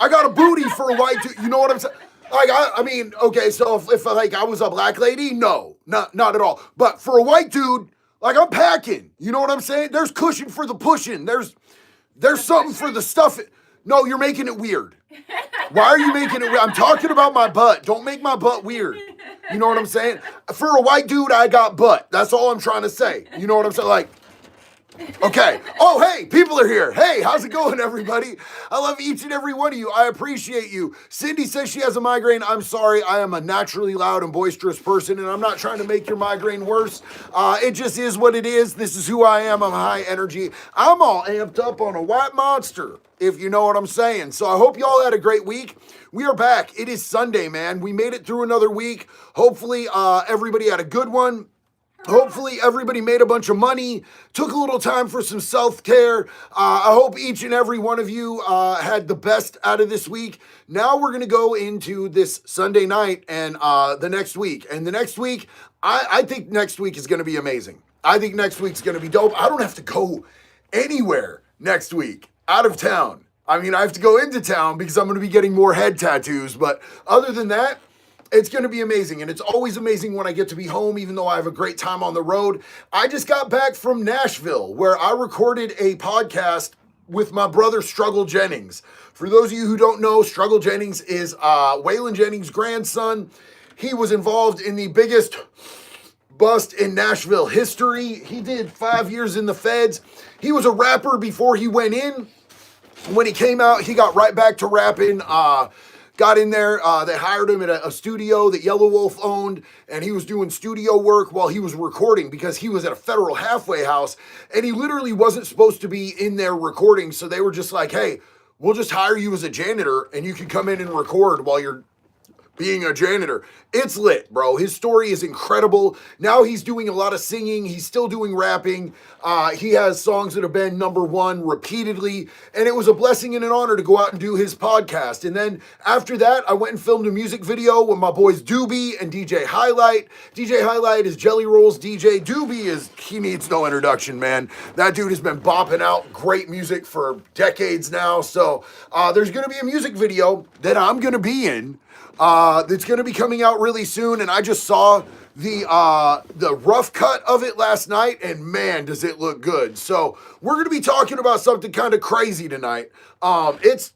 I got a booty for a white dude. You know what I'm saying? Like, I mean, okay, so if like I was a black lady, no, not at all. But for a white dude, like I'm packing. You know what I'm saying? There's cushion for the pushing. There's something for the stuff. No, you're making it weird. Why are you making it weird? I'm talking about my butt. Don't make my butt weird. You know what I'm saying? For a white dude, I got butt. That's all I'm trying to say. You know what I'm saying? Like, okay. Oh, hey, people are here. Hey, how's it going, everybody? I love each and every one of you. I appreciate you. Cindy says she has a migraine. I'm sorry. I am a naturally loud and boisterous person, and I'm not trying to make your migraine worse. It just is what it is. This is who I am. I'm high energy. I'm all amped up on a white monster, if you know what I'm saying. So I hope y'all had a great week. We are back. It is Sunday, man. We made it through another week. Hopefully, everybody had a good one. Hopefully everybody made a bunch of money, took a little time for some self-care. I hope each and every one of you had the best out of this week. Now we're going to go into this Sunday night and the next week. And the next week, I think next week is going to be amazing. I think next week's going to be dope. I don't have to go anywhere next week, out of town. I mean, I have to go into town because I'm going to be getting more head tattoos. But other than that, it's going to be amazing, and it's always amazing when I get to be home, even though I have a great time on the road. I just got back from Nashville, where I recorded a podcast with my brother, Struggle Jennings. For those of you who don't know, Struggle Jennings is Waylon Jennings' grandson. He was involved in the biggest bust in Nashville history. He did 5 years in the feds. He was a rapper before he went in. When he came out, he got right back to rapping. Got in there, they hired him at a studio that Yellow Wolf owned, and he was doing studio work while he was recording because he was at a federal halfway house, and he literally wasn't supposed to be in there recording, so they were just like, hey, we'll just hire you as a janitor, and you can come in and record while you're being a janitor. It's lit, bro. His story is incredible. Now he's doing a lot of singing. He's still doing rapping. He has songs that have been #1 repeatedly. And it was a blessing and an honor to go out and do his podcast. And then after that, I went and filmed a music video with my boys Doobie and DJ Highlight. DJ Highlight is Jelly Roll's DJ. Doobie he needs no introduction, man. That dude has been bopping out great music for decades now. So there's going to be a music video that I'm going to be in. That's going to be coming out really soon, and I just saw the rough cut of it last night, and man, does it look good. So we're going to be talking about something kind of crazy tonight. It's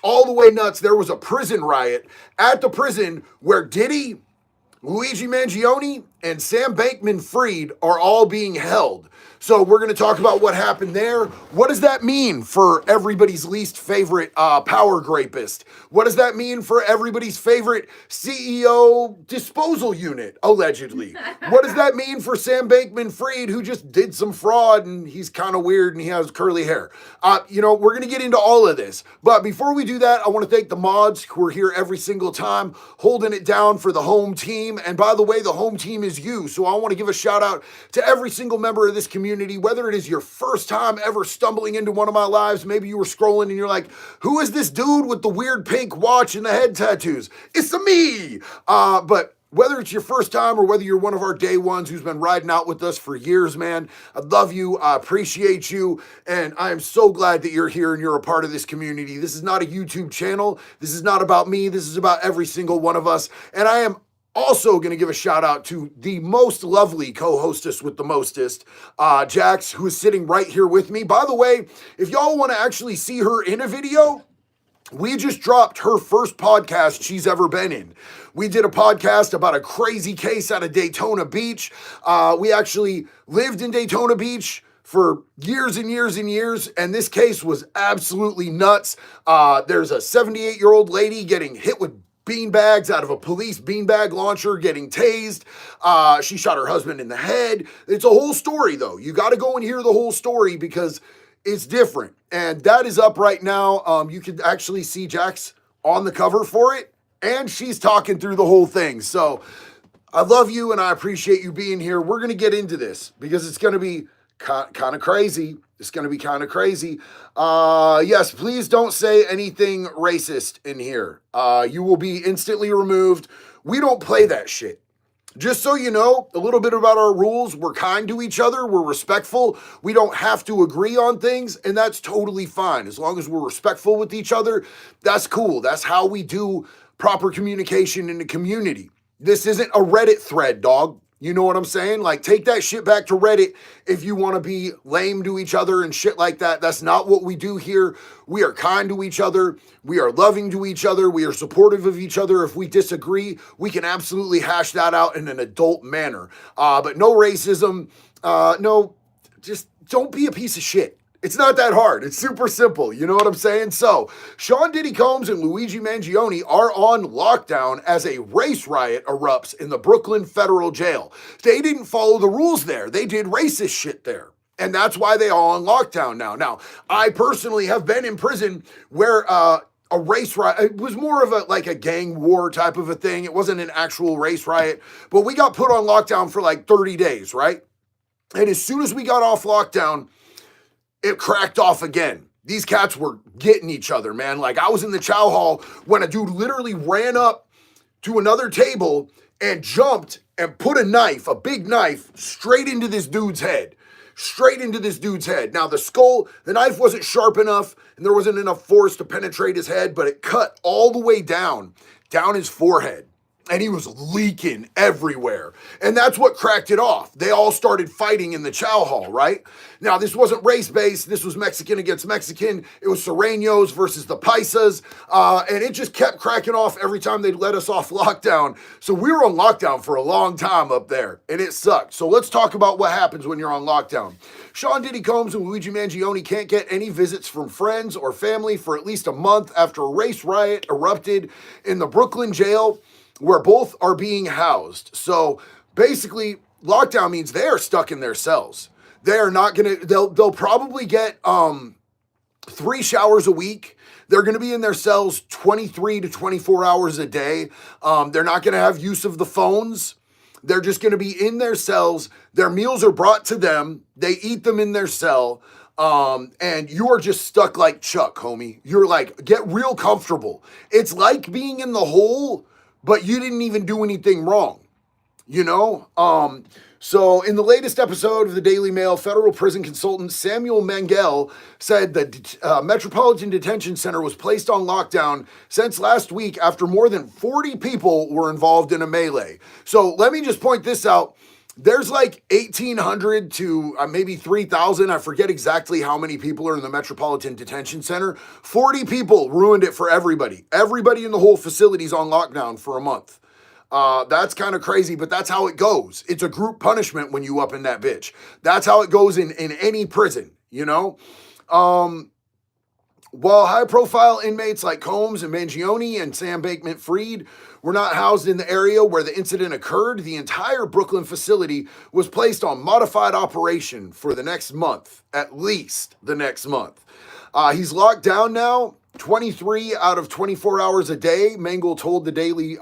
all the way nuts. There was a prison riot at the prison where Diddy, Luigi Mangione, and Sam Bankman-Fried are all being held. So we're going to talk about what happened there. What does that mean for everybody's least favorite power grapist? What does that mean for everybody's favorite CEO disposal unit, allegedly? What does that mean for Sam Bankman-Fried, who just did some fraud and he's kind of weird and he has curly hair? We're going to get into all of this. But before we do that, I want to thank the mods who are here every single time, holding it down for the home team. And by the way, the home team is you. So I want to give a shout out to every single member of this community. Whether it is your first time ever stumbling into one of my lives, maybe you were scrolling and you're like, who is this dude with the weird pink watch and the head tattoos? It's me! But whether it's your first time or whether you're one of our day ones who's been riding out with us for years, man, I love you, I appreciate you, and I am so glad that you're here and you're a part of this community. This is not a YouTube channel. This is not about me. This is about every single one of us, and I am also going to give a shout out to the most lovely co-hostess with the mostest, Jax, who is sitting right here with me. By the way, if y'all want to actually see her in a video, we just dropped her first podcast she's ever been in. We did a podcast about a crazy case out of Daytona Beach. We actually lived in Daytona Beach for years and years and years, and this case was absolutely nuts. There's a 78-year-old lady getting hit with beanbags out of a police beanbag launcher, getting tased. She shot her husband in the head. It's a whole story, though. You got to go and hear the whole story because it's different. And that is up right now. You can actually see Jax on the cover for it, and she's talking through the whole thing. So I love you, and I appreciate you being here. We're going to get into this because it's going to be kind of crazy. It's going to be kind of crazy. Yes, please don't say anything racist in here. You will be instantly removed. We don't play that shit. Just so you know, a little bit about our rules. We're kind to each other. We're respectful. We don't have to agree on things, and that's totally fine. As long as we're respectful with each other, that's cool. That's how we do proper communication in the community. This isn't a Reddit thread, dog. You know what I'm saying? Like, take that shit back to Reddit if you want to be lame to each other and shit like that. That's not what we do here. We are kind to each other. We are loving to each other. We are supportive of each other. If we disagree, we can absolutely hash that out in an adult manner. But no racism. No, just don't be a piece of shit. It's not that hard. It's super simple. You know what I'm saying? So, Sean Diddy Combs and Luigi Mangione are on lockdown as a race riot erupts in the Brooklyn federal jail. They didn't follow the rules there. They did racist shit there. And that's why they all on lockdown now. Now, I personally have been in prison where a race riot, it was more of a gang war type of a thing. It wasn't an actual race riot, but we got put on lockdown for like 30 days, right? And as soon as we got off lockdown, it cracked off again. These cats were getting each other, man. Like, I was in the chow hall when a dude literally ran up to another table and jumped and put a knife, a big knife, straight into this dude's head. Straight into this dude's head. Now, the knife wasn't sharp enough and there wasn't enough force to penetrate his head, but it cut all the way down his forehead. And he was leaking everywhere. And that's what cracked it off. They all started fighting in the chow hall, right? Now, this wasn't race-based. This was Mexican against Mexican. It was Sureños versus the Paisas. And it just kept cracking off every time they'd let us off lockdown. So we were on lockdown for a long time up there. And it sucked. So let's talk about what happens when you're on lockdown. Sean Diddy Combs and Luigi Mangione can't get any visits from friends or family for at least a month after a race riot erupted in the Brooklyn jail, where both are being housed. So basically, lockdown means they are stuck in their cells. They are not gonna, they'll probably get 3 showers a week. They're gonna be in their cells 23 to 24 hours a day. They're not gonna have use of the phones. They're just gonna be in their cells. Their meals are brought to them. They eat them in their cell. And you are just stuck like Chuck, homie. You're like, get real comfortable. It's like being in the hole, but you didn't even do anything wrong, you know? So in the latest episode of the Daily Mail, federal prison consultant Samuel Mengel said that Metropolitan Detention Center was placed on lockdown since last week after more than 40 people were involved in a melee. So let me just point this out. There's like 1,800 to maybe 3,000. I forget exactly how many people are in the Metropolitan Detention Center. 40 people ruined it for everybody. Everybody in the whole facility's on lockdown for a month. That's kind of crazy, but that's how it goes. It's a group punishment when you up in that bitch. That's how it goes in any prison, you know? While high-profile inmates like Combs and Mangione and Sam Bankman-Fried were not housed in the area where the incident occurred, the entire Brooklyn facility was placed on modified operation for the next month, at least the next month. He's locked down now, 23 out of 24 hours a day, Mengel told the Daily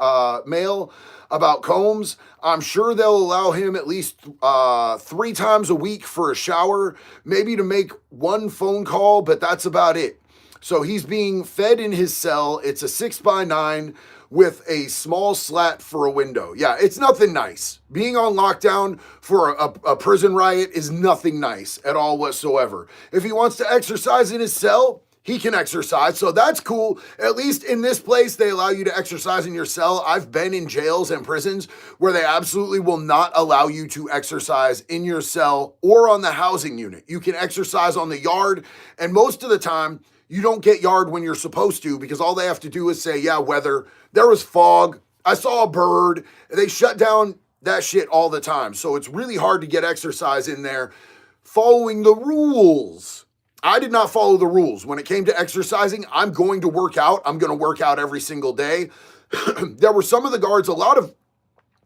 Mail about Combs. I'm sure they'll allow him at least 3 times a week for a shower, maybe to make one phone call, but that's about it. So he's being fed in his cell. It's a 6x9 with a small slat for a window. Yeah, it's nothing nice. Being on lockdown for a prison riot is nothing nice at all whatsoever. If he wants to exercise in his cell, he can exercise, so that's cool. At least in this place, they allow you to exercise in your cell. I've been in jails and prisons where they absolutely will not allow you to exercise in your cell or on the housing unit. You can exercise on the yard, and most of the time, you don't get yard when you're supposed to because all they have to do is say, yeah, weather. There was fog. I saw a bird. They shut down that shit all the time. So it's really hard to get exercise in there following the rules. I did not follow the rules. When it came to exercising, I'm going to work out. I'm going to work out every single day. There were some of the guards, a lot of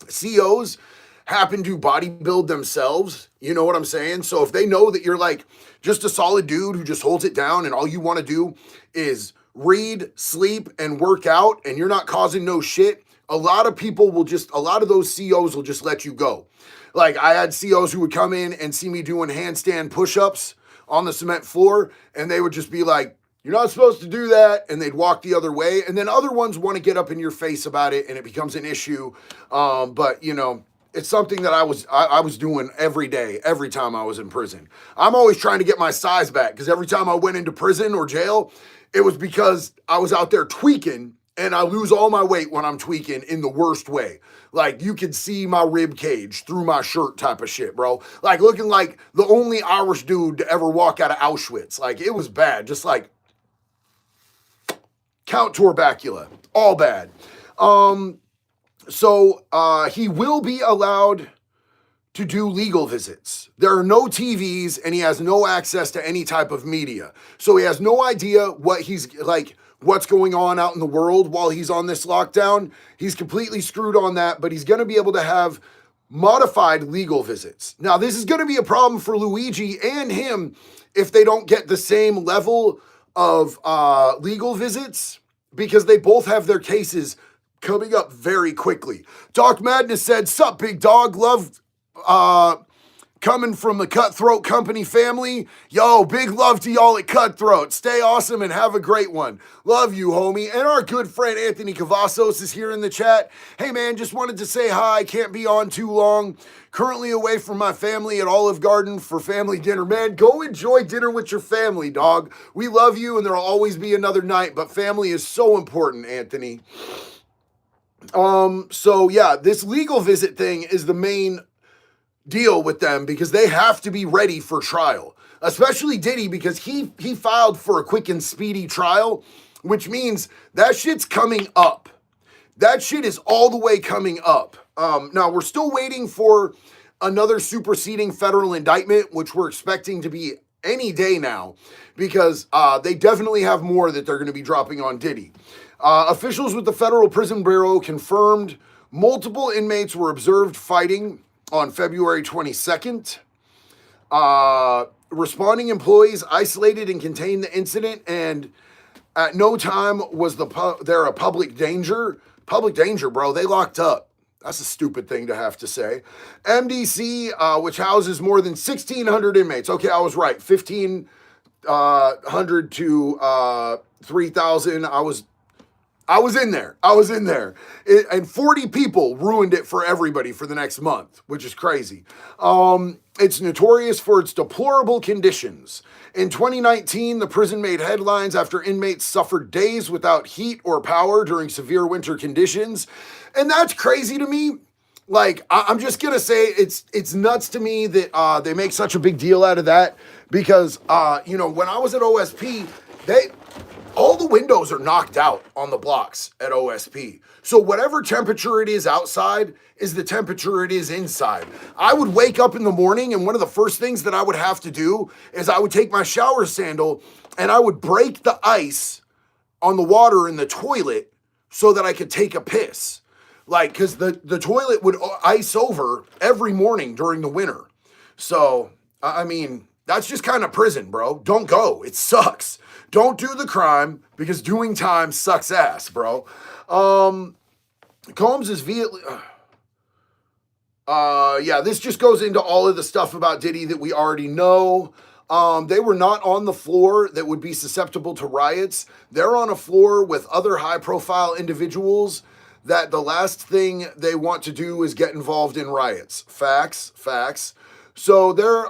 COs happen to bodybuild themselves. You know what I'm saying? So if they know that you're like just a solid dude who just holds it down and all you want to do is read, sleep, and work out, and you're not causing no shit, a lot of those COs will just let you go. Like, I had COs who would come in and see me doing handstand push-ups on the cement floor, and they would just be like, you're not supposed to do that, and they'd walk the other way. And then other ones want to get up in your face about it, and it becomes an issue. But, you know, it's something that I was doing every day, every time I was in prison. I'm always trying to get my size back because every time I went into prison or jail, it was because I was out there tweaking, and I lose all my weight when I'm tweaking in the worst way. Like, you could see my rib cage through my shirt type of shit, bro. Like, looking like the only Irish dude to ever walk out of Auschwitz. Like, it was bad. Just like Count Torbacula. All bad. So he will be allowed to do legal visits. There are no TVs, and he has no access to any type of media. So he has no idea what's going on out in the world while he's on this lockdown. He's completely screwed on that, but he's going to be able to have modified legal visits. Now, this is going to be a problem for Luigi and him if they don't get the same level of legal visits, because they both have their cases coming up very quickly. Doc Madness said, "Sup, big dog? Love coming from the Cutthroat Company family. Yo, big love to y'all at Cutthroat. Stay awesome and have a great one. Love you, homie." And our good friend Anthony Cavazos is here in the chat. "Hey, man, just wanted to say hi. Can't be on too long. Currently away from my family at Olive Garden for family dinner." Man, go enjoy dinner with your family, dog. We love you, and there'll always be another night, but family is so important, Anthony. So yeah, this legal visit thing is the main deal with them because they have to be ready for trial, especially Diddy, because he filed for a quick and speedy trial, which means that shit's coming up. That shit is all the way coming up. Now we're still waiting for another superseding federal indictment, which we're expecting to be any day now, because they definitely have more that they're going to be dropping on Diddy. Officials with the Federal Prison Bureau confirmed multiple inmates were observed fighting on February 22nd. Responding employees isolated and contained the incident, and at no time was there a public danger. Public danger, bro. They locked up. That's a stupid thing to have to say. MDC, which houses more than 1,600 inmates. Okay, I was right. 1,500 to 3,000. I was in there. And 40 people ruined it for everybody for the next month, which is crazy. It's notorious for its deplorable conditions. In 2019, the prison made headlines after inmates suffered days without heat or power during severe winter conditions. And that's crazy to me. Like, I'm just going to say it's nuts to me that they make such a big deal out of that, because, when I was at OSP, all the windows are knocked out on the blocks at OSP. So whatever temperature it is outside is the temperature it is inside. I would wake up in the morning, and one of the first things that I would have to do is I would take my shower sandal and I would break the ice on the water in the toilet so that I could take a piss. Like, because the toilet would ice over every morning during the winter. So, I mean, that's just kind of prison, bro. Don't go. It sucks. Don't do the crime, because doing time sucks ass, bro. Combs is this just goes into all of the stuff about Diddy that we already know. They were not on the floor that would be susceptible to riots. They're on a floor with other high-profile individuals that the last thing they want to do is get involved in riots. Facts. So they're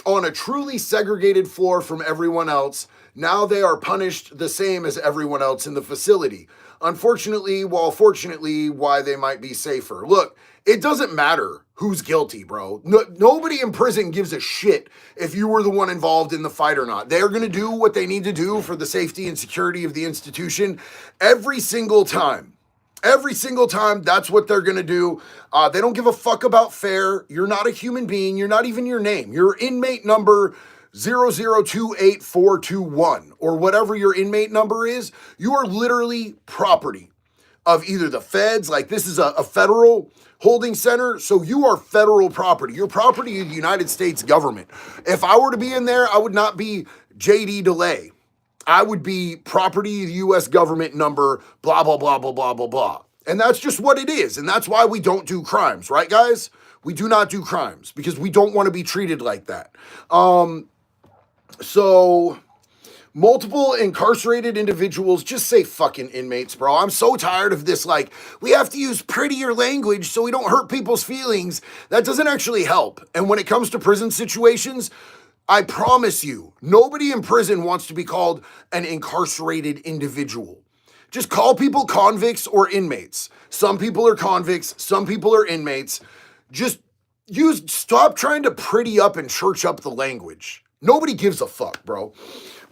on a truly segregated floor from everyone else. Now they are punished the same as everyone else in the facility. Unfortunately, while fortunately, why they might be safer. Look, it doesn't matter who's guilty, bro. Nobody in prison gives a shit if you were the one involved in the fight or not. They're going to do what they need to do for the safety and security of the institution every single time. Every single time, that's what they're going to do. They don't give a fuck about fair. You're not a human being. You're not even your name. You're inmate number 0028421 or whatever your inmate number is. You are literally property of either the feds, like this is a federal holding center, so you are federal property. You're property of the United States government. If I were to be in there, I would not be JD DeLay. I would be property of the U.S. government number, blah, blah, blah, blah, blah, blah, blah. And that's just what it is. And that's why we don't do crimes, right, guys? We do not do crimes because we don't want to be treated like that. So Multiple incarcerated individuals, just say fucking inmates, bro. I'm so tired of this, like, we have to use prettier language so we don't hurt people's feelings. That doesn't actually help. And when it comes to prison situations, I promise you, nobody in prison wants to be called an incarcerated individual. Just call people convicts or inmates. Some people are convicts, some people are inmates. Just stop trying to pretty up and church up the language. Nobody gives a fuck, bro.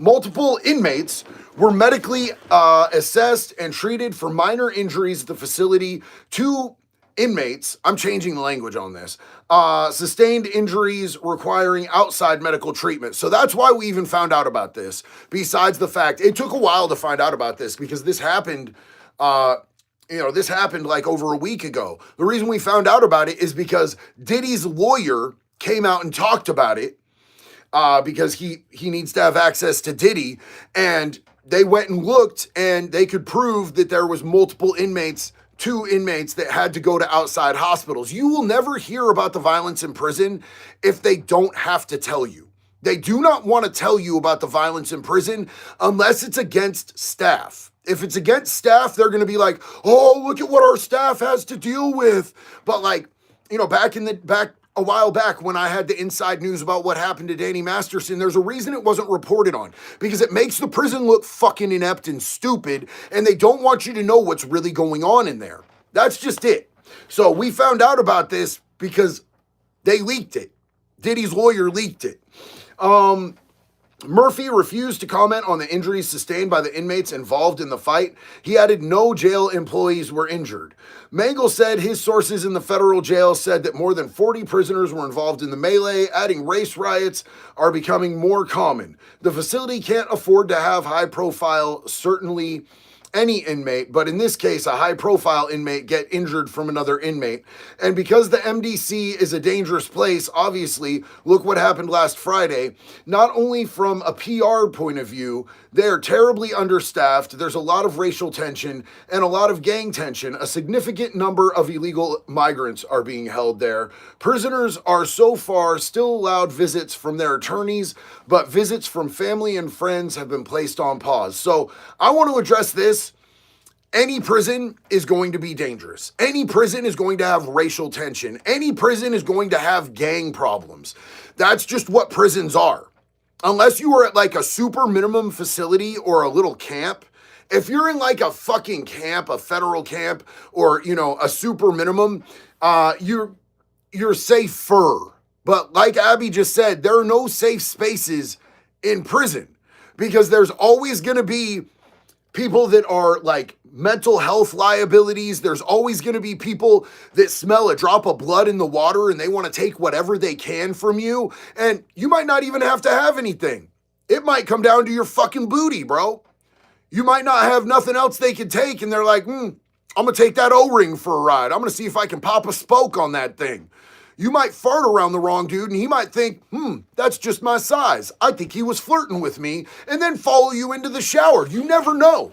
Multiple inmates were medically assessed and treated for minor injuries at the facility. 2 inmates, I'm changing the language on this, sustained injuries requiring outside medical treatment. So that's why we even found out about this. Besides the fact, it took a while to find out about this because this happened, this happened like over a week ago. The reason we found out about it is because Diddy's lawyer came out and talked about it. Because he needs to have access to Diddy, and they went and looked, and they could prove that there was multiple inmates, 2 inmates that had to go to outside hospitals. You will never hear about the violence in prison if they don't have to tell you. They do not want to tell you about the violence in prison unless it's against staff. If it's against staff, they're going to be like, oh, look at what our staff has to deal with. But like, back a while back when I had the inside news about what happened to Danny Masterson, there's a reason it wasn't reported on, because it makes the prison look fucking inept and stupid, and they don't want you to know what's really going on in there. That's just it. So we found out about this because they leaked it. Diddy's lawyer leaked it. Murphy refused to comment on the injuries sustained by the inmates involved in the fight. He added no jail employees were injured. Mangle said his sources in the federal jail said that more than 40 prisoners were involved in the melee, adding race riots are becoming more common. The facility can't afford to have high profile, certainly any inmate, but in this case, a high-profile inmate get injured from another inmate. And because the MDC is a dangerous place, obviously, look what happened last Friday. Not only from a PR point of view, they're terribly understaffed, there's a lot of racial tension and a lot of gang tension. A significant number of illegal migrants are being held there. Prisoners are so far still allowed visits from their attorneys, but visits from family and friends have been placed on pause. So I want to address this. Any prison is going to be dangerous. Any prison is going to have racial tension. Any prison is going to have gang problems. That's just what prisons are. Unless you are at like a super minimum facility or a little camp, if you're in like a fucking camp, a federal camp, or, a super minimum, you're safer. But like Abby just said, there are no safe spaces in prison because there's always going to be people that are like mental health liabilities. There's always going to be people that smell a drop of blood in the water and they want to take whatever they can from you. And you might not even have to have anything. It might come down to your fucking booty, bro. You might not have nothing else they can take. And they're like, I'm going to take that O-ring for a ride. I'm going to see if I can pop a spoke on that thing. You might fart around the wrong dude and he might think, that's just my size. I think he was flirting with me, and then follow you into the shower. You never know.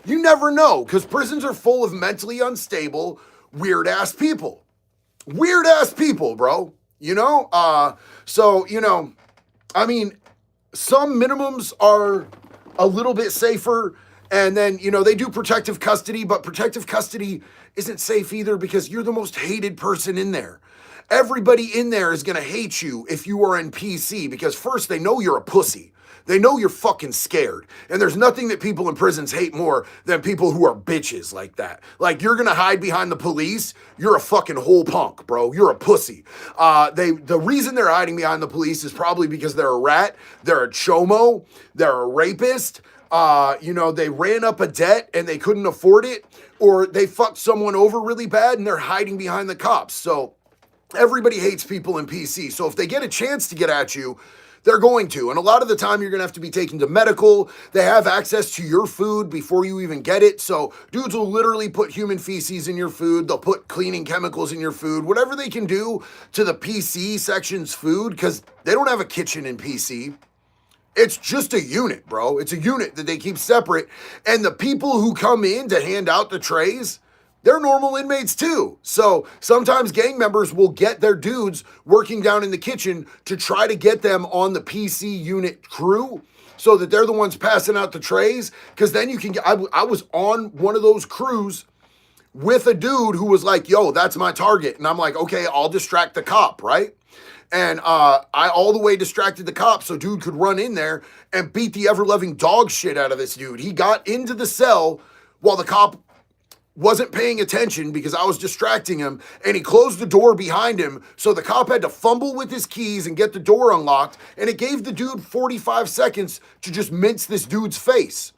You never know, because prisons are full of mentally unstable, weird-ass people. Weird-ass people, bro. Some minimums are a little bit safer, and then, they do protective custody, but protective custody isn't safe either because you're the most hated person in there. Everybody in there is going to hate you if you are in PC because first, they know you're a pussy. They know you're fucking scared. And there's nothing that people in prisons hate more than people who are bitches like that. Like, you're going to hide behind the police. You're a fucking whole punk, bro. You're a pussy. The reason they're hiding behind the police is probably because they're a rat. They're a chomo. They're a rapist. They ran up a debt and they couldn't afford it. Or they fucked someone over really bad and they're hiding behind the cops. So everybody hates people in PC. So if they get a chance to get at you, they're going to. And a lot of the time, you're going to have to be taken to medical. They have access to your food before you even get it. So dudes will literally put human feces in your food. They'll put cleaning chemicals in your food. Whatever they can do to the PC section's food, because they don't have a kitchen in PC. It's just a unit, bro. It's a unit that they keep separate. And the people who come in to hand out the trays, they're normal inmates too. So sometimes gang members will get their dudes working down in the kitchen to try to get them on the PC unit crew so that they're the ones passing out the trays. Because then you can get, I was on one of those crews with a dude who was like, yo, that's my target. And I'm like, okay, I'll distract the cop, right? And I all the way distracted the cop so dude could run in there and beat the ever-loving dog shit out of this dude. He got into the cell while the cop wasn't paying attention because I was distracting him, and he closed the door behind him, so the cop had to fumble with his keys and get the door unlocked, and it gave the dude 45 seconds to just mince this dude's face.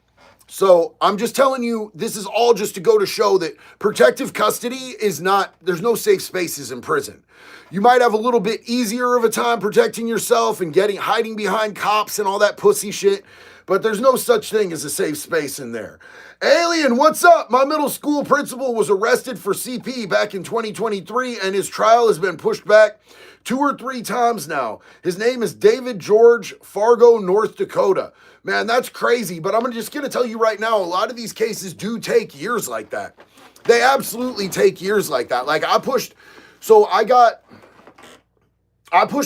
So I'm just telling you, this is all just to go to show that protective custody is not, there's no safe spaces in prison. You might have a little bit easier of a time protecting yourself and hiding behind cops and all that pussy shit, but there's no such thing as a safe space in there. Alien, what's up? My middle school principal was arrested for CP back in 2023, and his trial has been pushed back 2 or 3 times now. His name is David George, Fargo, North Dakota. Man, that's crazy, but I'm just going to tell you right now, a lot of these cases do take years like that. They absolutely take years like that. Like I pushed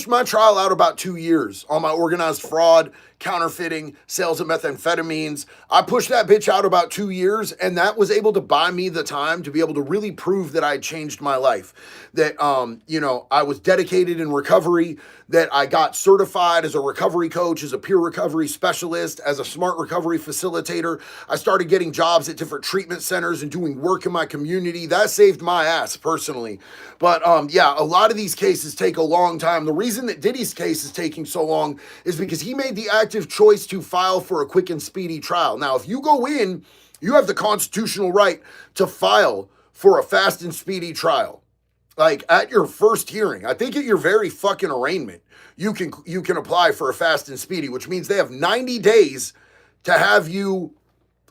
my trial out about 2 years on my organized fraud, counterfeiting, sales of methamphetamines. I pushed that bitch out about 2 years, and that was able to buy me the time to be able to really prove that I had changed my life. That, I was dedicated in recovery, that I got certified as a recovery coach, as a peer recovery specialist, as a smart recovery facilitator. I started getting jobs at different treatment centers and doing work in my community. That saved my ass personally. But a lot of these cases take a long time. The reason that Diddy's case is taking so long is because he made the active choice to file for a quick and speedy trial. Now, if you go in, you have the constitutional right to file for a fast and speedy trial. Like at your first hearing, I think at your very fucking arraignment, you can apply for a fast and speedy, which means they have 90 days to have you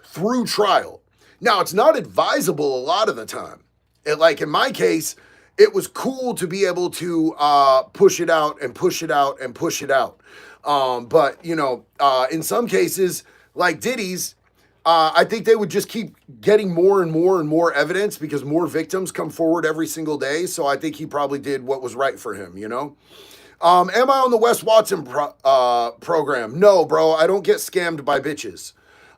through trial. Now, it's not advisable a lot of the time. Like in my case, it was cool to be able to push it out and push it out and push it out. But in some cases, like Diddy's, I think they would just keep getting more and more and more evidence because more victims come forward every single day. So I think he probably did what was right for him, Am I on the Wes Watson program? No, bro. I don't get scammed by bitches.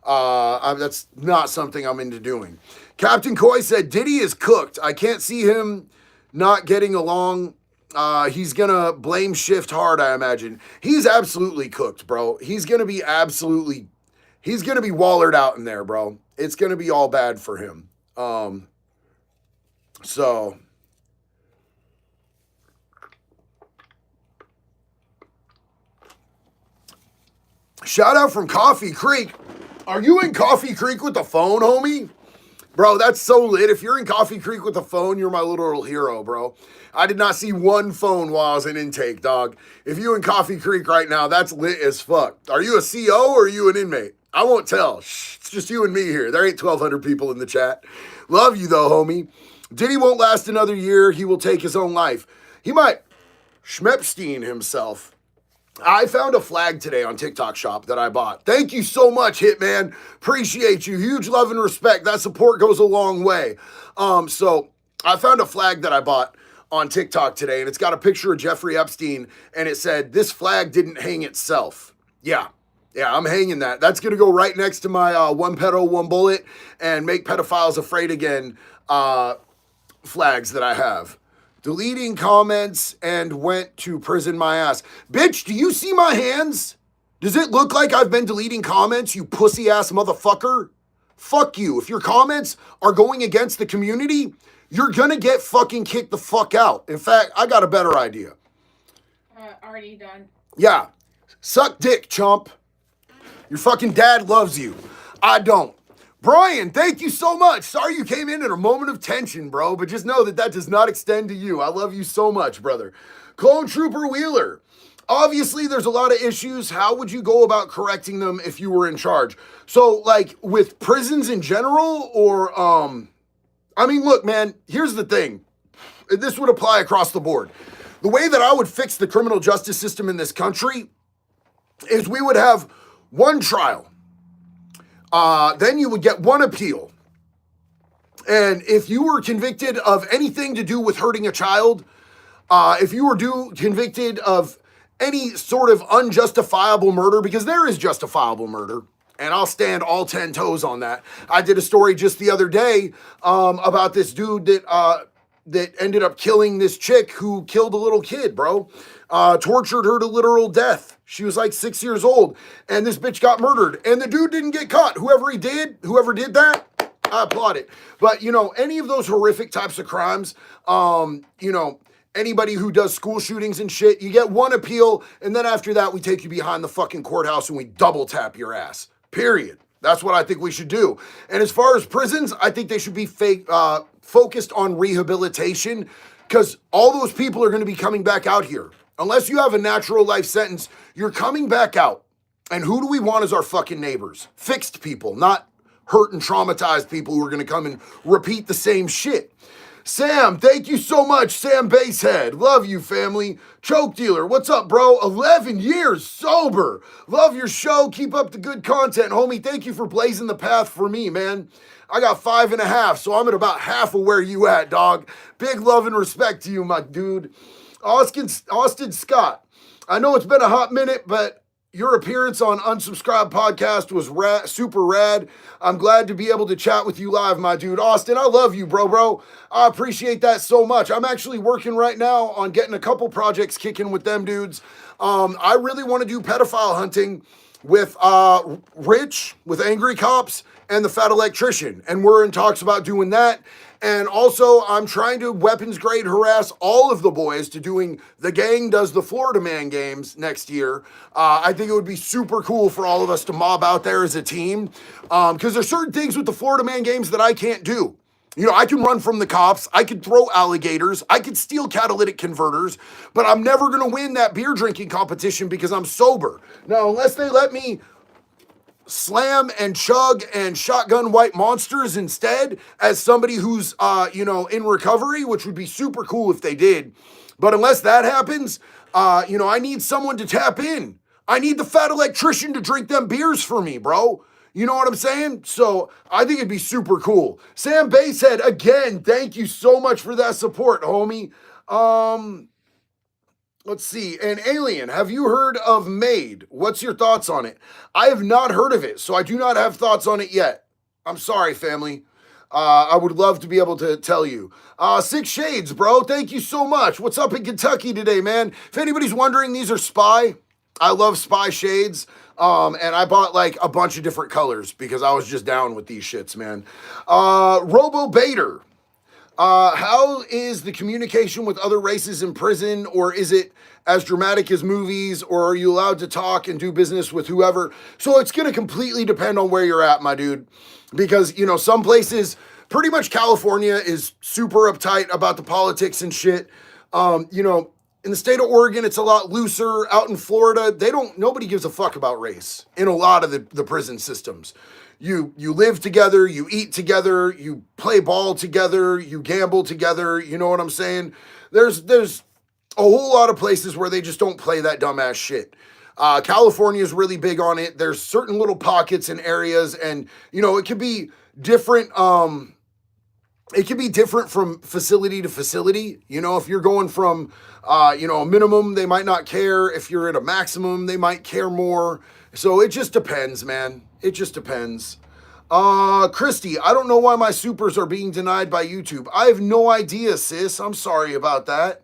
That's not something I'm into doing. Captain Coy said, Diddy is cooked. I can't see him not getting along. He's gonna blame shift hard, I imagine. He's absolutely cooked, bro. He's gonna be wallered out in there, bro. It's gonna be all bad for him. So shout out from Coffee Creek. Are you in Coffee Creek with the phone, homie? Bro, that's so lit. If you're in Coffee Creek with the phone, you're my literal hero, bro. I did not see one phone while I was in intake, dog. If you in Coffee Creek right now, that's lit as fuck. Are you a CO or are you an inmate? I won't tell. Shh, it's just you and me here. There ain't 1,200 people in the chat. Love you though, homie. Diddy won't last another year. He will take his own life. He might Schmepstein himself. I found a flag today on TikTok Shop that I bought. Thank you so much, Hitman. Appreciate you. Huge love and respect. That support goes a long way. So I found a flag that I bought on TikTok today, and it's got a picture of Jeffrey Epstein, and it said, this flag didn't hang itself. Yeah, I'm hanging that. That's going to go right next to my one pedo, one bullet, and make pedophiles afraid again flags that I have. Deleting comments and went to prison my ass. Bitch, do you see my hands? Does it look like I've been deleting comments, you pussy ass motherfucker? Fuck you. If your comments are going against the community, you're gonna get fucking kicked the fuck out. In fact, I got a better idea. Already done. Yeah. Suck dick, chump. Your fucking dad loves you. I don't. Brian, thank you so much. Sorry you came in at a moment of tension, bro, but just know that that does not extend to you. I love you so much, brother. Clone Trooper Wheeler. Obviously, there's a lot of issues. How would you go about correcting them if you were in charge? So, like, with prisons in general, or, look, man, here's the thing. This would apply across the board. The way that I would fix the criminal justice system in this country is we would have one trial. Then you would get one appeal. And if you were convicted of anything to do with hurting a child, if you were convicted of any sort of unjustifiable murder, because there is justifiable murder, and I'll stand all 10 toes on that. I did a story just the other day about this dude that ended up killing this chick who killed a little kid, bro. Tortured her to literal death. She was like 6 years old, and this bitch got murdered, and the dude didn't get caught. Whoever did that, I applaud it. But, you know, any of those horrific types of crimes, you know, anybody who does school shootings and shit, you get one appeal, and then after that, we take you behind the fucking courthouse and we double tap your ass. Period. That's what I think we should do. And as far as prisons, I think they should be focused on rehabilitation, because all those people are going to be coming back out here. Unless you have a natural life sentence, you're coming back out. And who do we want as our fucking neighbors? Fixed people, not hurt and traumatized people who are going to come and repeat the same shit. Sam, thank you so much. Sam Basehead. Love you, family. Choke Dealer, what's up, bro? 11 years sober. Love your show. Keep up the good content, homie. Thank you for blazing the path for me, man. I got 5.5, so I'm at about half of where you at, dog. Big love and respect to you, my dude. Austin Scott, I know it's been a hot minute, but your appearance on Unsubscribed Podcast was super rad. I'm glad to be able to chat with you live, my dude. Austin, I love you, bro. I appreciate that so much. I'm actually working right now on getting a couple projects kicking with them dudes. I really want to do pedophile hunting with Rich, with Angry Cops, and the Fat Electrician. And we're in talks about doing that. And also, I'm trying to weapons grade harass all of the boys to doing The Gang Does the Florida Man games next year. I think it would be super cool for all of us to mob out there as a team. Because there's certain things with the Florida Man games that I can't do. You know, I can run from the cops, I could throw alligators, I could steal catalytic converters, but I'm never going to win that beer drinking competition because I'm sober. Now, unless they let me slam and chug and shotgun white monsters instead as somebody who's, you know, in recovery, which would be super cool if they did. But unless that happens, you know, I need someone to tap in. I need the Fat Electrician to drink them beers for me, bro. You know what I'm saying? So I think it'd be super cool. Sam Basehead, again, thank you so much for that support, homie. Let's see. And Alien, have you heard of Made? What's your thoughts on it? I have not heard of it, so I do not have thoughts on it yet. I'm sorry, family. I would love to be able to tell you. Six Shades, bro. Thank you so much. What's up in Kentucky today, man? If anybody's wondering, these are Spy. I love Spy shades. And I bought like a bunch of different colors because I was just down with these shits, man. Robo Bader. How is the communication with other races in prison, or is it as dramatic as movies, or are you allowed to talk and do business with whoever? So it's going to completely depend on where you're at, my dude, because, you know, some places, pretty much California is super uptight about the politics and shit. You know, in the state of Oregon, it's a lot looser. Out in Florida, nobody gives a fuck about race in a lot of the prison systems. You live together, you eat together, you play ball together, you gamble together, you know what I'm saying? There's a whole lot of places where they just don't play that dumbass shit. California is really big on it. There's certain little pockets and areas, and, you know, it could be different, it can be different from facility to facility. You know, if you're going from, you know, a minimum, they might not care. If you're at a maximum, they might care more. So it just depends, man. It just depends. Christy, I don't know why my supers are being denied by YouTube. I have no idea, sis. I'm sorry about that.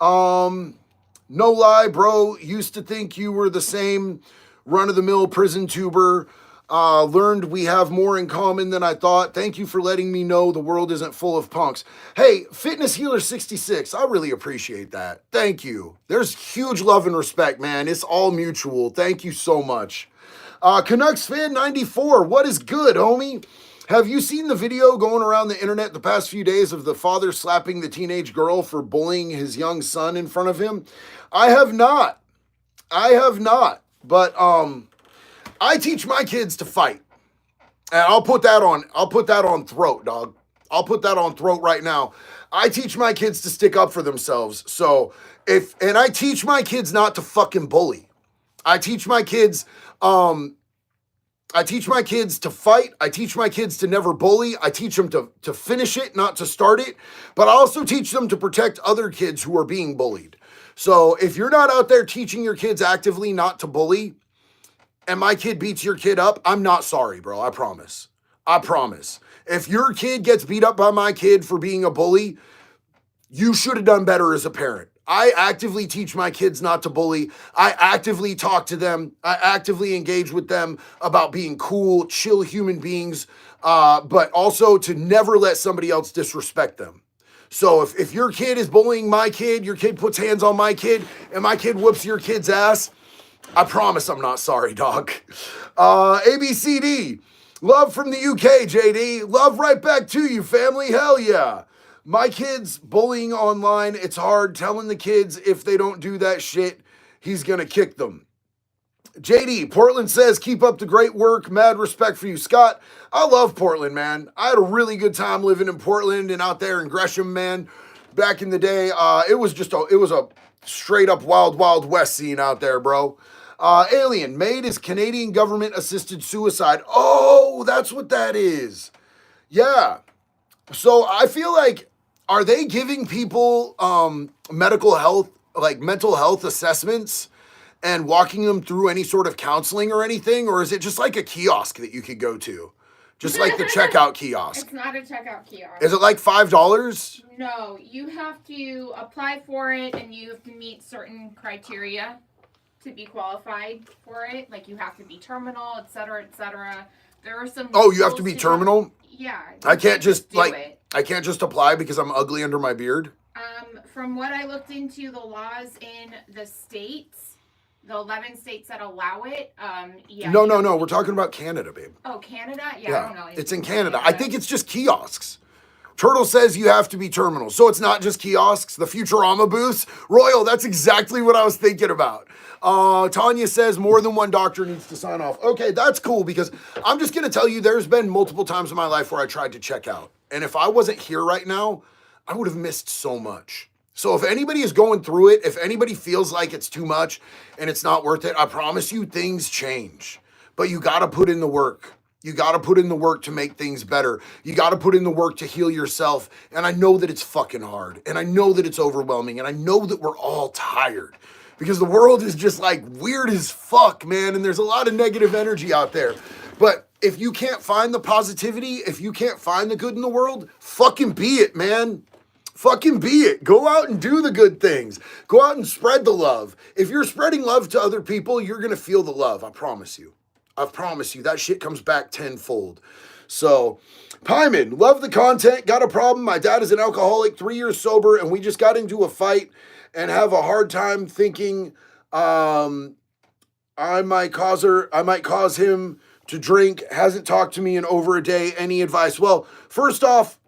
No lie, bro. Used to think you were the same run-of-the-mill prison tuber. Learned we have more in common than I thought. Thank you for letting me know the world isn't full of punks. Hey, Fitness Healer 66, I really appreciate that. Thank you. There's huge love and respect, man. It's all mutual. Thank you so much. Canucks Fan 94, what is good, homie? Have you seen the video going around the internet the past few days of the father slapping the teenage girl for bullying his young son in front of him? I have not. But, I teach my kids to fight. And I'll put that on throat, dog. I'll put that on throat right now. I teach my kids to stick up for themselves. So and I teach my kids not to fucking bully. I teach my kids to fight. I teach my kids to never bully. I teach them to finish it, not to start it. But I also teach them to protect other kids who are being bullied. So if you're not out there teaching your kids actively not to bully, and my kid beats your kid up, I'm not sorry, bro. I promise. I promise. If your kid gets beat up by my kid for being a bully, you should have done better as a parent. I actively teach my kids not to bully. I actively talk to them. I actively engage with them about being cool, chill human beings, but also to never let somebody else disrespect them. So if your kid is bullying my kid, your kid puts hands on my kid, and my kid whoops your kid's ass, I promise I'm not sorry, dog. ABCD, love from the UK, JD. Love right back to you, family. Hell yeah. My kids bullying online, it's hard telling the kids if they don't do that shit, he's gonna kick them. JD, Portland says, keep up the great work. Mad respect for you, Scott. I love Portland, man. I had a really good time living in Portland and out there in Gresham, man. Back in the day, it was a straight up wild, wild west scene out there, bro. Alien, made is Canadian government assisted suicide. Oh, that's what that is. Yeah. So I feel like, are they giving people mental health assessments and walking them through any sort of counseling or anything? Or is it just like a kiosk that you could go to? Just like the checkout kiosk. It's not a checkout kiosk. Is it like $5? No, you have to apply for it and you have to meet certain criteria to be qualified for it. Like you have to be terminal, et cetera, et cetera. There are some. Oh, you have to be terminal? Yeah. I can't just I can't just apply because I'm ugly under my beard. From what I looked into the laws in the states, the 11 states that allow it, yeah. No. We're talking about Canada, babe. Oh, Canada? Yeah, I don't know. It's in Canada. I think it's just kiosks. Turtle says you have to be terminal. So it's not just kiosks, the Futurama booths. Royal, that's exactly what I was thinking about. Tanya says more than one doctor needs to sign off. Okay, that's cool because I'm just going to tell you there's been multiple times in my life where I tried to check out. And if I wasn't here right now, I would have missed so much. So if anybody is going through it, if anybody feels like it's too much and it's not worth it, I promise you things change. But you got to put in the work. You got to put in the work to make things better. You got to put in the work to heal yourself. And I know that it's fucking hard. And I know that it's overwhelming. And I know that we're all tired. Because the world is just like weird as fuck, man. And there's a lot of negative energy out there. But if you can't find the positivity, if you can't find the good in the world, fucking be it, man. Fucking be it. Go out and do the good things. Go out and spread the love. If you're spreading love to other people, you're going to feel the love. I promise you. I promise you. That shit comes back tenfold. So, Pyman, love the content. Got a problem. My dad is an alcoholic, 3 years sober, and we just got into a fight and have a hard time thinking I might cause him to drink. Hasn't talked to me in over a day. Any advice? Well, first off,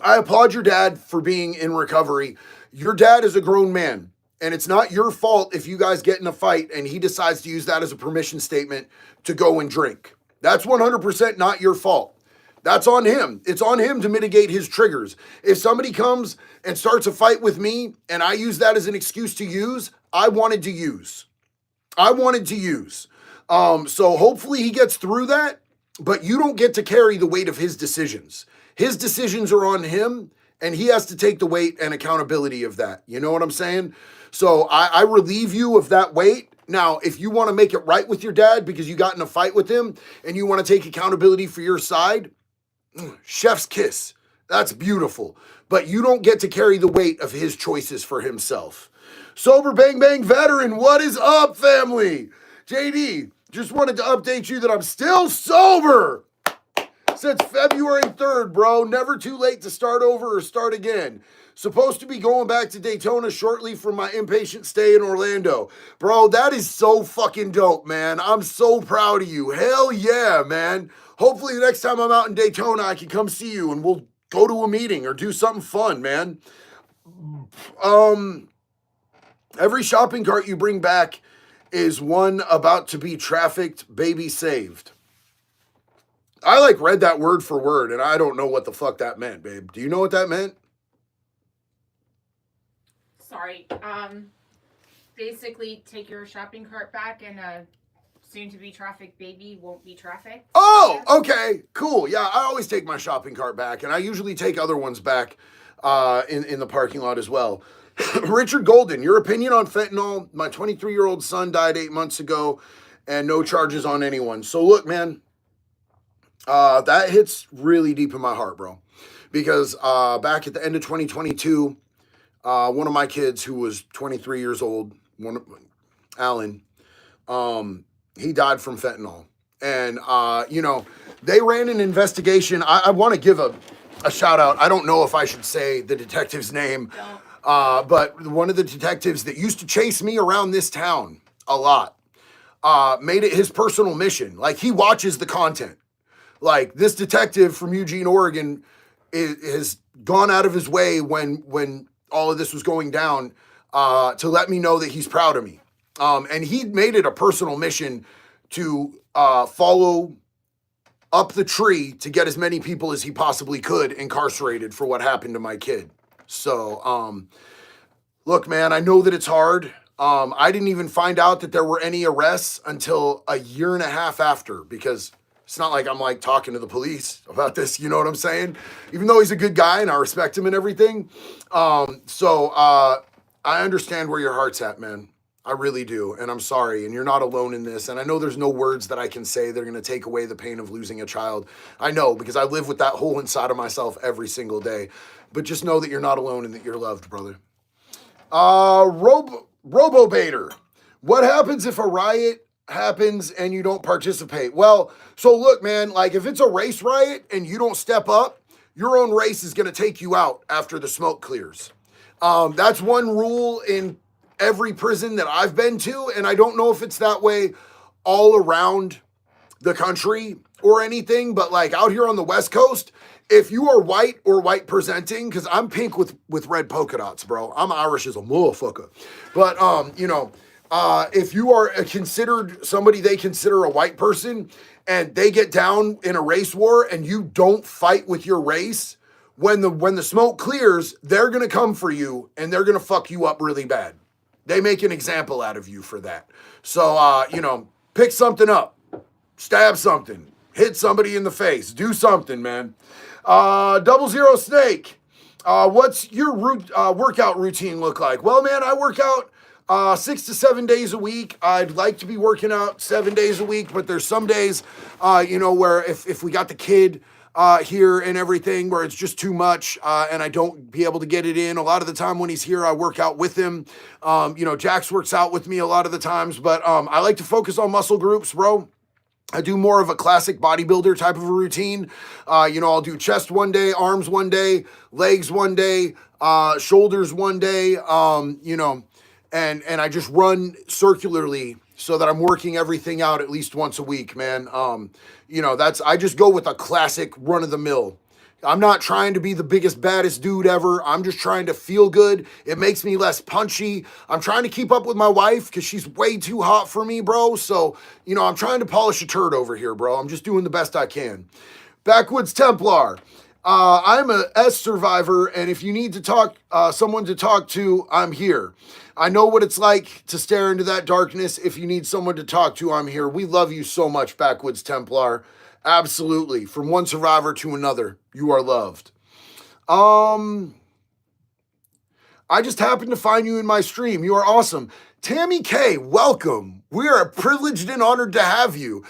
I applaud your dad for being in recovery. Your dad is a grown man, and it's not your fault if you guys get in a fight and he decides to use that as a permission statement to go and drink. That's 100% not your fault. That's on him. It's on him to mitigate his triggers. If somebody comes and starts a fight with me and I use that as an excuse to use, I wanted to use. So hopefully he gets through that, but you don't get to carry the weight of his decisions. His decisions are on him, and he has to take the weight and accountability of that. You know what I'm saying? So I relieve you of that weight. Now, if you want to make it right with your dad because you got in a fight with him and you want to take accountability for your side, chef's kiss. That's beautiful. But you don't get to carry the weight of his choices for himself. Sober Bang Bang Veteran, what is up, family? JD, just wanted to update you that I'm still sober since February 3rd, bro. Never too late to start over or start again. Supposed to be going back to Daytona shortly from my inpatient stay in Orlando. Bro, that is so fucking dope, man. I'm so proud of you. Hell yeah, man. Hopefully the next time I'm out in Daytona, I can come see you and we'll go to a meeting or do something fun, man. Every shopping cart you bring back is one about to be trafficked, baby saved. I read that word for word and I don't know what the fuck that meant, babe. Do you know what that meant? Sorry. Basically take your shopping cart back and a soon to be trafficked baby won't be trafficked. Oh, okay, cool. Yeah, I always take my shopping cart back and I usually take other ones back in the parking lot as well. Richard Golden, your opinion on fentanyl? My 23-year-old son died 8 months ago and no charges on anyone. So look, man, that hits really deep in my heart, bro. Because back at the end of 2022, one of my kids who was 23 years old, Alan, he died from fentanyl. And, they ran an investigation. I want to give a shout out. I don't know if I should say the detective's name, but one of the detectives that used to chase me around this town a lot made it his personal mission. Like, he watches the content. Like, this detective from Eugene, Oregon has gone out of his way when all of this was going down to let me know that he's proud of me. And he made it a personal mission to follow up the tree to get as many people as he possibly could incarcerated for what happened to my kid. So, look, man, I know that it's hard. I didn't even find out that there were any arrests until a year and a half after, because it's not like I'm like talking to the police about this, you know what I'm saying? Even though he's a good guy and I respect him and everything. I understand where your heart's at, man. I really do. And I'm sorry. And you're not alone in this. And I know there's no words that I can say that are going to take away the pain of losing a child. I know, because I live with that hole inside of myself every single day. But just know that you're not alone and that you're loved, brother. Robo-baiter. What happens if a riot happens and you don't participate? Well, so look, man, like if it's a race riot and you don't step up, your own race is going to take you out after the smoke clears. That's one rule in every prison that I've been to, and I don't know if it's that way all around the country or anything, but like out here on the West Coast, if you are white or white presenting, because I'm pink with red polka dots, bro. I'm Irish as a motherfucker. But, if you are considered somebody they consider a white person and they get down in a race war and you don't fight with your race, when the smoke clears, they're going to come for you and they're going to fuck you up really bad. They make an example out of you for that. So, pick something up, stab something, hit somebody in the face, do something, man. 00 Snake, what's your workout routine look like? Well, man, I work out 6 to 7 days a week. I'd like to be working out 7 days a week, but there's some days, where if we got the kid here and everything where it's just too much and I don't be able to get it in. A lot of the time when he's here, I work out with him. Jax works out with me a lot of the times, but I like to focus on muscle groups, bro. I do more of a classic bodybuilder type of a routine. I'll do chest one day, arms one day, legs one day, shoulders one day, and I just run circularly so that I'm working everything out at least once a week, man. I just go with a classic run of the mill. I'm not trying to be the biggest, baddest dude ever. I'm just trying to feel good. It makes me less punchy. I'm trying to keep up with my wife because she's way too hot for me, bro. So, I'm trying to polish a turd over here, bro. I'm just doing the best I can. Backwoods Templar. I'm a S survivor, and if you need to talk, someone to talk to, I'm here. I know what it's like to stare into that darkness. If you need someone to talk to, I'm here. We love you so much, Backwoods Templar. Absolutely. From one survivor to another, you are loved. I just happened to find you in my stream. You are awesome. Tammy K, welcome. We are privileged and honored to have you.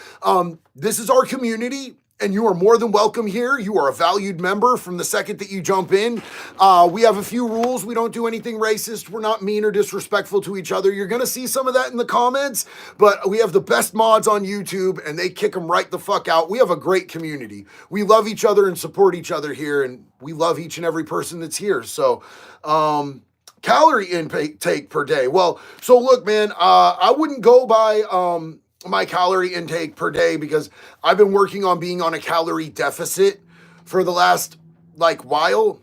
This is our community, and you are more than welcome here. You are a valued member from the second that you jump in. We have a few rules. We don't do anything racist. We're not mean or disrespectful to each other. You're going to see some of that in the comments, but we have the best mods on YouTube, and they kick them right the fuck out. We have a great community. We love each other and support each other here, and we love each and every person that's here. So, calorie intake per day. Well, so look, man, I wouldn't go by my calorie intake per day because I've been working on being on a calorie deficit for the last while.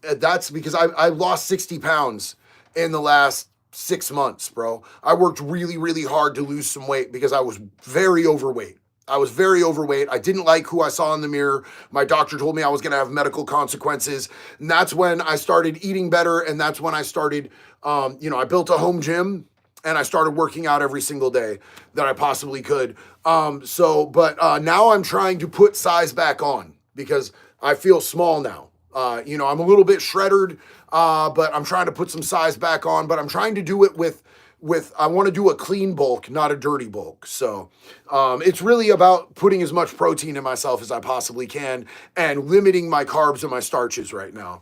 That's because I lost 60 pounds in the last 6 months, bro. I worked really, really hard to lose some weight because I was very overweight. I didn't like who I saw in the mirror. My doctor told me I was going to have medical consequences. And that's when I started eating better. And that's when I started, I built a home gym and I started working out every single day that I possibly could. Now I'm trying to put size back on because I feel small now. You know, I'm a little bit shredded, but I'm trying to put some size back on, but I'm trying to do it with I want to do a clean bulk, not a dirty bulk. So it's really about putting as much protein in myself as I possibly can and limiting my carbs and my starches right now.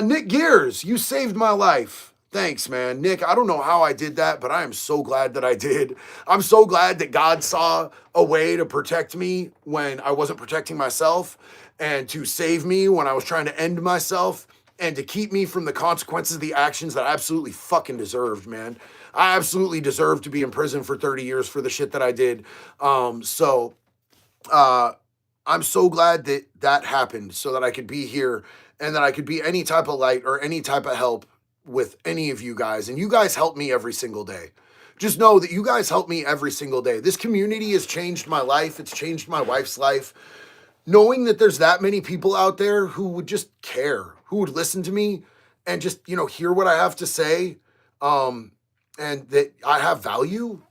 Nick Gears, you saved my life. Thanks, man. Nick, I don't know how I did that, but I am so glad that I did. I'm so glad that God saw a way to protect me when I wasn't protecting myself and to save me when I was trying to end myself and to keep me from the consequences of the actions that I absolutely fucking deserved, man. I absolutely deserved to be in prison for 30 years for the shit that I did. I'm so glad that that happened so that I could be here and that I could be any type of light or any type of help with any of you guys. And you guys help me every single day. Just know that you guys help me every single day. This community has changed my life. It's changed my wife's life. Knowing that there's that many people out there who would just care, who would listen to me and just, you know, hear what I have to say, and that I have value.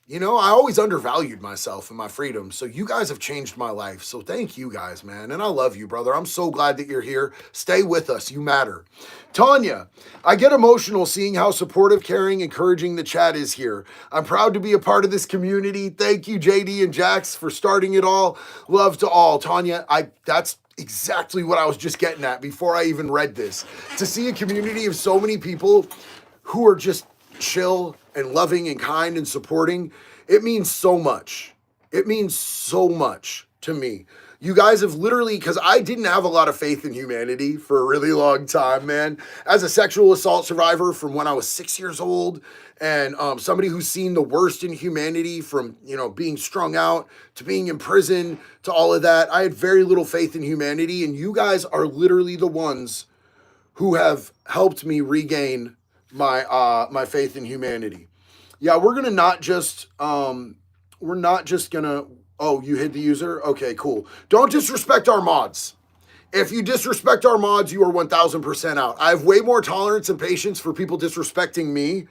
You know, I always undervalued myself and my freedom. So you guys have changed my life. So thank you guys, man. And I love you, brother. I'm so glad that you're here. Stay with us. You matter. Tanya, I get emotional seeing how supportive, caring, encouraging the chat is here. I'm proud to be a part of this community. Thank you, JD and Jax, for starting it all. Love to all. Tanya, that's exactly what I was just getting at before I even read this. To see a community of so many people who are just chill and loving and kind and supporting, it means so much. It means so much to me. You guys have literally, because I didn't have a lot of faith in humanity for a really long time, man. As a sexual assault survivor from when I was 6 years old, and somebody who's seen the worst in humanity from, you know, being strung out to being in prison to all of that, I had very little faith in humanity, and you guys are literally the ones who have helped me regain my faith in humanity. Yeah, we're gonna not just we're not just gonna, oh, you hid the user? Okay, cool. Don't disrespect our mods. If you disrespect our mods, you are 1000% out. I have way more tolerance and patience for people disrespecting me.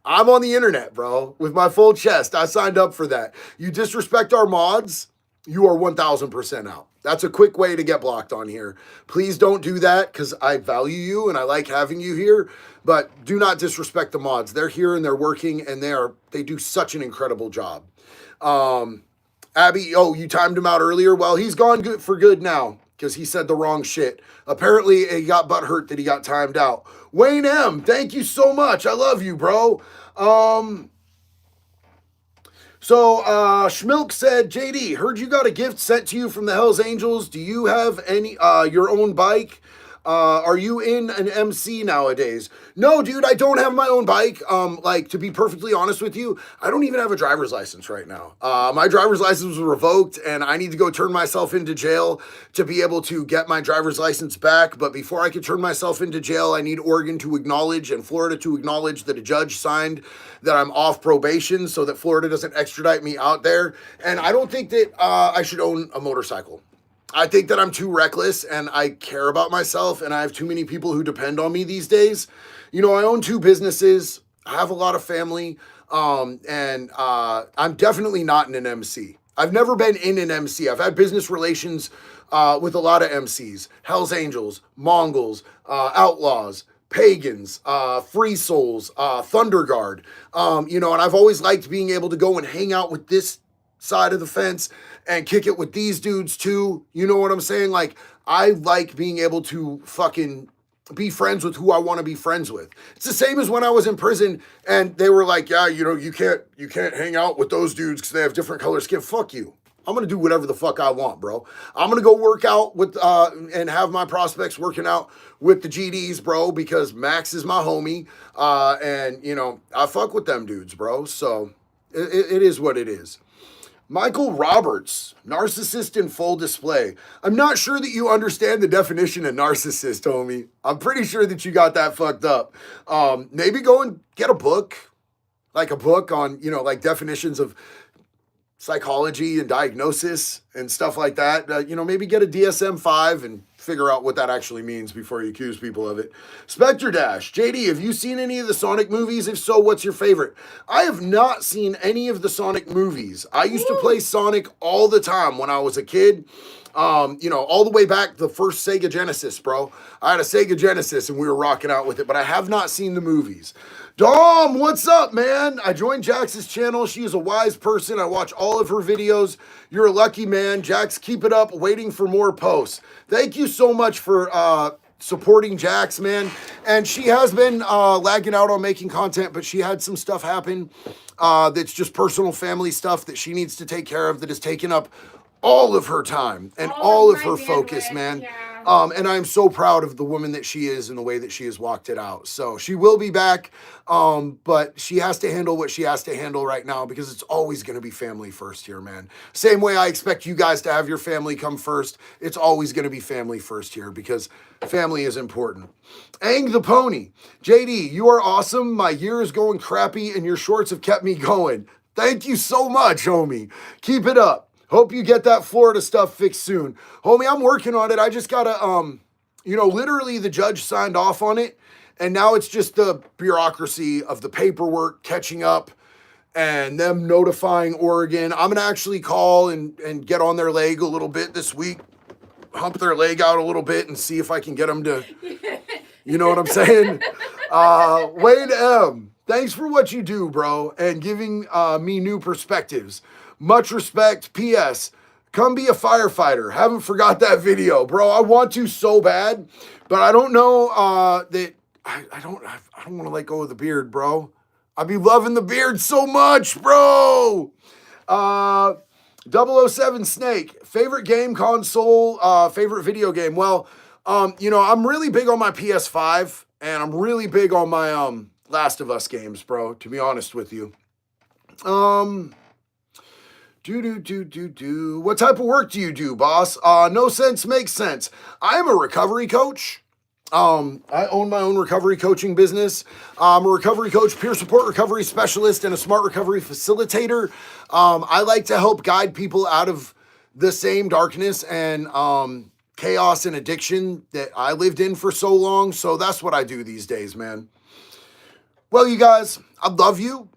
I'm on the internet, bro, with my full chest. I signed up for that. You disrespect our mods, you are 1000% out. That's a quick way to get blocked on here. Please don't do that because I value you and I like having you here, but do not disrespect the mods. They're here and they're working and they do such an incredible job. Abby, oh, you timed him out earlier? Well, he's gone good for good now because he said the wrong shit. Apparently, he got butthurt that he got timed out. Wayne M., thank you so much. I love you, bro. Schmilk said, JD, heard you got a gift sent to you from the Hells Angels. Do you have any your own bike? Are you in an MC nowadays? No, dude, I don't have my own bike. Like, to be perfectly honest with you, I don't even have a driver's license right now. My driver's license was revoked, and I need to go turn myself into jail to be able to get my driver's license back. But before I could turn myself into jail, I need Oregon to acknowledge and Florida to acknowledge that a judge signed that I'm off probation so that Florida doesn't extradite me out there. And I don't think that I should own a motorcycle. I think that I'm too reckless and I care about myself and I have too many people who depend on me these days. You know, I own 2 businesses. I have a lot of family. And I'm definitely not in an MC. I've never been in an MC. I've had business relations with a lot of MCs. Hells Angels, Mongols, Outlaws, Pagans, Free Souls, Thunder Guard. You know, and I've always liked being able to go and hang out with this side of the fence and kick it with these dudes too. You know what I'm saying? Like, I like being able to fucking be friends with who I want to be friends with. It's the same as when I was in prison and they were like, yeah, you know, you can't hang out with those dudes because they have different color skin. Fuck you. I'm going to do whatever the fuck I want, bro. I'm going to go work out with, and have my prospects working out with the GDs, bro, because Max is my homie. And you know, I fuck with them dudes, bro. So it is what it is. Michael Roberts, narcissist in full display. I'm not sure that you understand the definition of narcissist, homie. I'm pretty sure that you got that fucked up. Maybe go and get a book, like a book on, you know, like definitions of psychology and diagnosis and stuff like that. You know, maybe get a DSM-5 and figure out what that actually means before you accuse people of it. Spectre Dash, JD, have you seen any of the Sonic movies? If so, what's your favorite? I have not seen any of the Sonic movies. I used to play Sonic all the time when I was a kid. You know, all the way back the first Sega Genesis, bro. I had a Sega Genesis and we were rocking out with it, but I have not seen the movies. Dom, what's up, man? I joined Jax's channel. She is a wise person. I watch all of her videos. You're a lucky man. Jax, keep it up. Waiting for more posts. Thank you so much for supporting Jax, man. And she has been lagging out on making content, but she had some stuff happen that's just personal family stuff that she needs to take care of that has taken up all of her time and all of her focus, man. Yeah. And I'm so proud of the woman that she is and the way that she has walked it out. So she will be back, but she has to handle what she has to handle right now because it's always going to be family first here, man. Same way I expect you guys to have your family come first. It's always going to be family first here because family is important. Ang the Pony. JD, you are awesome. My year is going crappy and your shorts have kept me going. Thank you so much, homie. Keep it up. Hope you get that Florida stuff fixed soon. Homie, I'm working on it. I just gotta, you know, literally the judge signed off on it. And now it's just the bureaucracy of the paperwork catching up and them notifying Oregon. I'm gonna actually call and get on their leg a little bit this week. Hump their leg out a little bit and see if I can get them to, you know what I'm saying? Wade M, thanks for what you do, bro, and giving me new perspectives. Much respect. P.S. Come be a firefighter. Haven't forgot that video, bro. I want to so bad, but I don't know that I don't want to let go of the beard, bro. I be loving the beard so much, bro. 007 Snake, favorite game console, favorite video game. Well, you know, I'm really big on my PS5 and I'm really big on my Last of Us games, bro, to be honest with you. What type of work do you do, boss? No sense makes sense. I am a recovery coach. I own my own recovery coaching business. I'm a recovery coach, peer support recovery specialist, and a smart recovery facilitator. I like to help guide people out of the same darkness and chaos and addiction that I lived in for so long. So that's what I do these days, man. Well, you guys, I love you.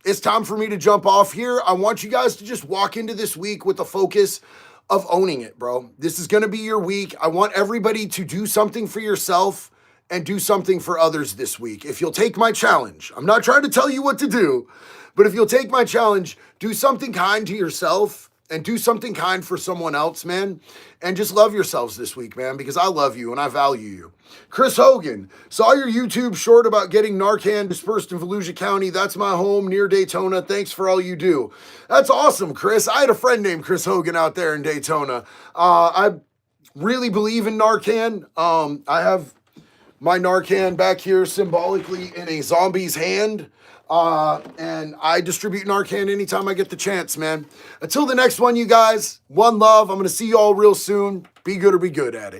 It's time for me to jump off here. I want you guys to just walk into this week with the focus of owning it, bro. This is going to be your week. I want everybody to do something for yourself and do something for others this week. If you'll take my challenge, I'm not trying to tell you what to do, but if you'll take my challenge, do something kind to yourself and do something kind for someone else, man. And just love yourselves this week, man, because I love you and I value you. Chris Hogan, saw your YouTube short about getting Narcan dispersed in Volusia County. That's my home near Daytona. Thanks for all you do. That's awesome, Chris. I had a friend named Chris Hogan out there in Daytona. I really believe in Narcan. I have my Narcan back here symbolically in a zombie's hand. And I distribute Narcan anytime I get the chance, man. Until the next one, you guys, one love. I'm going to see you all real soon. Be good or be good at it.